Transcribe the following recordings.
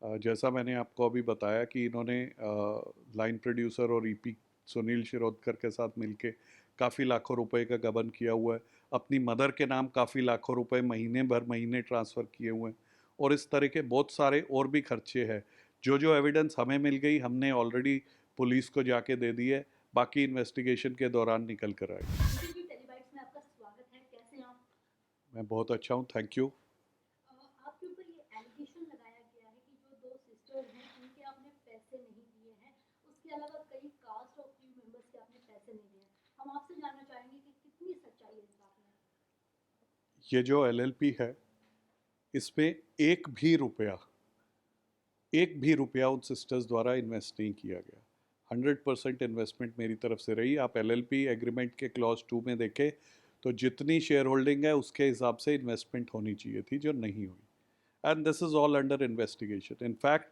जैसा मैंने आपको अभी बताया कि इन्होंने लाइन प्रोड्यूसर और ईपी सुनील शिरोडकर के साथ मिलके काफ़ी लाखों रुपए का गबन किया हुआ है। अपनी मदर के नाम काफ़ी लाखों रुपए महीने ट्रांसफ़र किए हुए हैं और इस तरह के बहुत सारे और भी खर्चे हैं। जो जो एविडेंस हमें मिल गई हमने ऑलरेडी पुलिस को जाके दे दी है, बाकी इन्वेस्टिगेशन के दौरान निकल कर आएगी। निखिल जी, टेलीबाइट्स में आपका स्वागत है। कैसे हैं आप? मैं बहुत अच्छा हूँ, थैंक यू। आपके ऊपर ये एलिगेशन लगाया गया है कि जो 2 सिस्टर्स हैं, उनके आपने पैसे नहीं दिए हैं। उसके अलावा कई कास्ट और क्रू मेंबर्स के आपने पैसे नहीं दिए हैं। हम आपसे जानना चाहेंगे कि कितनी सच्चाई है इस बात में? ये जो एलएलपी है, इसमें एक भी रुपया उन सिस्टर्स द्वारा इन्वेस्ट नहीं किया गया। 100% इन्वेस्टमेंट मेरी तरफ से रही। आप एलएलपी एग्रीमेंट के क्लॉज 2 में देखें तो जितनी शेयर होल्डिंग है उसके हिसाब से इन्वेस्टमेंट होनी चाहिए थी, जो नहीं हुई। And this is all under investigation. In fact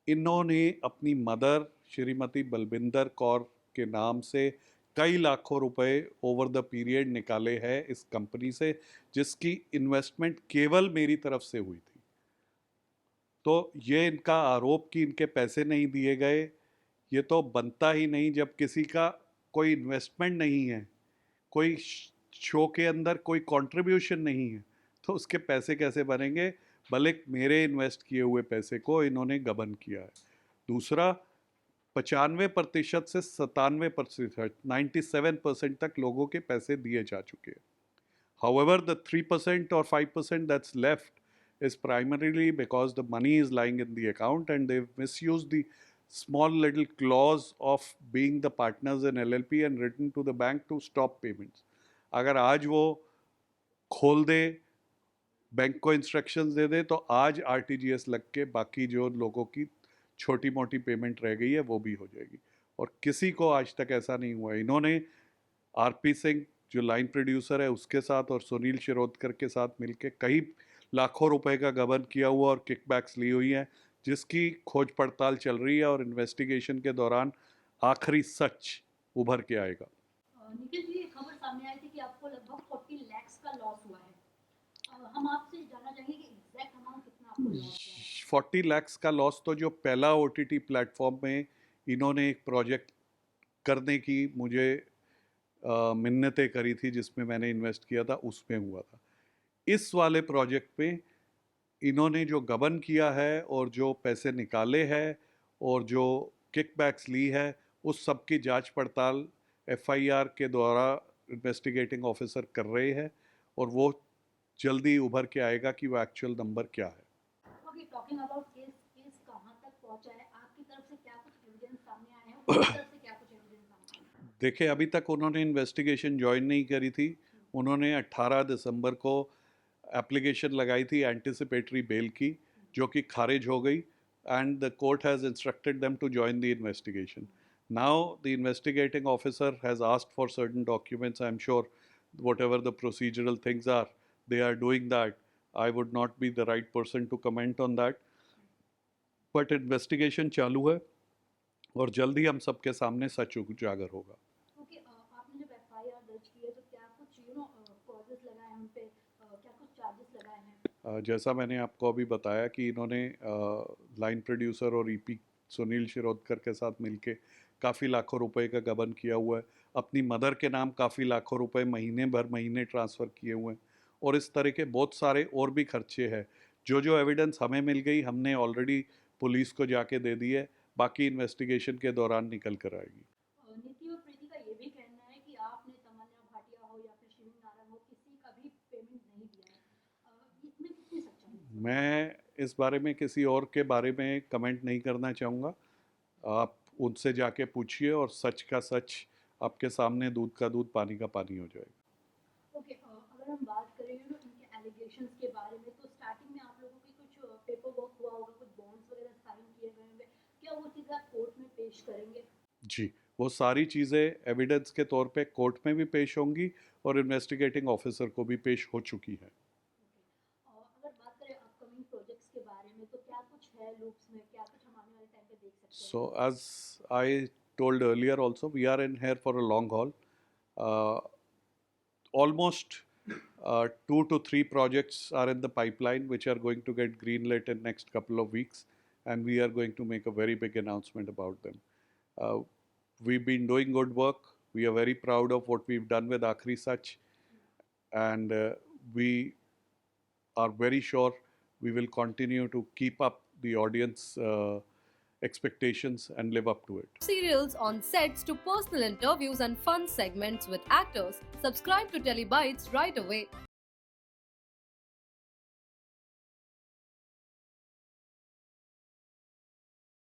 इन्होंने अपनी मदर श्रीमती बलविंदर कौर के नाम से कई लाखों रुपए ओवर द पीरियड निकाले हैं इस कंपनी से, जिसकी इन्वेस्टमेंट केवल मेरी तरफ से हुई थी। तो ये इनका आरोप कि इनके पैसे नहीं दिए गए, ये तो बनता ही नहीं। जब किसी का कोई इन्वेस्टमेंट नहीं है, कोई शो के अंदर कोई कंट्रीब्यूशन नहीं है, तो उसके पैसे कैसे बनेंगे? भले मेरे इन्वेस्ट किए हुए पैसे को इन्होंने गबन किया है। दूसरा, 95% से 97%, 97% तक लोगों के पैसे दिए जा चुके हैं। However, the 3% or 5% that's left is primarily because the money is lying in the account and they've misused the small little clause of being the partners in LLP and written to the bank to stop payments. अगर आज वो खोल दे, bank को instructions दे दे, तो आज RTGS लग के बाकी जो लोगों की छोटी मोटी पेमेंट रह गई है वो भी हो जाएगी। और किसी को आज तक ऐसा नहीं हुआ। इन्होंने आरपी सिंह जो लाइन प्रोड्यूसर है उसके साथ और सुनील शिरोडकर के साथ मिलकर कई लाखों रुपए का गबन किया हुआ और किकबैक्स ली हुई हैं, जिसकी खोज पड़ताल चल रही है और इन्वेस्टिगेशन के दौरान आखिरी सच उभर के आएगा। निखिल जी, एक खबर सामने आई थी कि आपको लगभग 40 लाख का लॉस हुआ है। हम आपसे जानना चाहेंगे कि एग्जैक्ट अमाउंट कितना आपको लॉस हुआ है? 40 लाख का लॉस तो जो पहला ओटीटी प्लेटफॉर्म में इन्होंने एक प्रोजेक्ट करने की मुझे मिन्नतें करी थी, जिसमें मैंने इन्वेस्ट किया था, उसमें हुआ था। इस वाले प्रोजेक्ट पे इन्होंने जो गबन किया है और जो पैसे निकाले हैं और जो किकबैक्स ली है, उस सब की जांच पड़ताल एफआईआर के द्वारा इन्वेस्टिगेटिंग ऑफिसर कर रहे हैं और वो जल्दी उभर के आएगा कि वो एक्चुअल नंबर क्या है। Okay, talking about case, case कहाँ तक पहुंचा है? आपकी तरफ से क्या कुछ एविडेंस सामने आए हैं? उनकी तरफ से क्या कुछ एविडेंस सामने आए हैं? देखिए, अभी तक उन्होंने इन्वेस्टिगेशन ज्वाइन नहीं करी थी। उन्होंने 18 दिसंबर को एप्लीकेशन लगाई थी एंटिसिपेटरी बेल की, जो कि खारिज हो गई and the court has instructed them to join the investigation. Now the investigating officer has asked for certain documents. I am sure whatever the procedural things are, they are doing that. I would not be the right person to comment on that, but investigation चालू है और जल्दी हम सबके सामने सच उजागर होगा। Okay, आपने जब एफआईआर दर्ज की है तो क्या कुछ कॉजेस लगाए हैं उन पे? क्या कुछ चार्जेस लगाए हैं? जैसा मैंने आपको अभी बताया कि इन्होंने लाइन प्रोड्यूसर और ईपी सुनील शिरोडकर के साथ मिलके काफ़ी लाखों रुपए का गबन किया हुआ है। अपनी मदर के नाम काफ़ी लाखों रुपए महीने ट्रांसफ़र किए हुए हैं और इस तरह के बहुत सारे और भी खर्चे हैं। जो जो एविडेंस हमें मिल गई हमने ऑलरेडी पुलिस को जाके दे दी है, बाकी इन्वेस्टिगेशन के दौरान निकल कर आएगी। नीति और प्रीति का ये भी कहना है कि आपने तमन्ना भाटिया हो या फिर शिविंग नारायण हो, किसी का भी पेमेंट नहीं दिया है। इसमें कितनी सच्चाई है इस बात मैं इस बारे में किसी और के बारे में कमेंट नहीं करना चाहूँगा। आप उनसे जाके पूछिए और सच का सच आपके सामने, दूध का दूध पानी का पानी हो जाएगा। में? ओके, अगर हम बात करें इनके एलिगेशंस के बारे में, तो स्टार्टिंग में आप लोगों की कुछ पेपर वर्क हुआ होगा, कुछ बॉन्ड्स वगैरह साइन किए गए होंगे। क्या वो चीज़ आप कोर्ट में पेश करेंगे? जी, वो सारी चीज़ें एविडेंस के तौर पे कोर्ट में भी पेश होंगी और इन्वेस्टिगेटिंग ऑफिसर को भी पेश हो चुकी है। ओके, अगर बात करें अपकमिंग प्रोजेक्ट्स के बारे में, तो क्या कुछ है लूप्स में? क्या कुछ हम आने वाले टाइम पे देख सकते हैं? So as I told earlier also, we are in here for a long haul. Uh, Almost 2 to 3 projects are in the pipeline which are going to get greenlit in next couple of weeks, and we are going to make a very big announcement about them. Uh, we've been doing good work. We are very proud of what we've done with Akhri Sach, and we are very sure we will continue to keep up the audience expectations and live up to it. Serials on sets to personal interviews and fun segments with actors. Subscribe to Telebytes right away.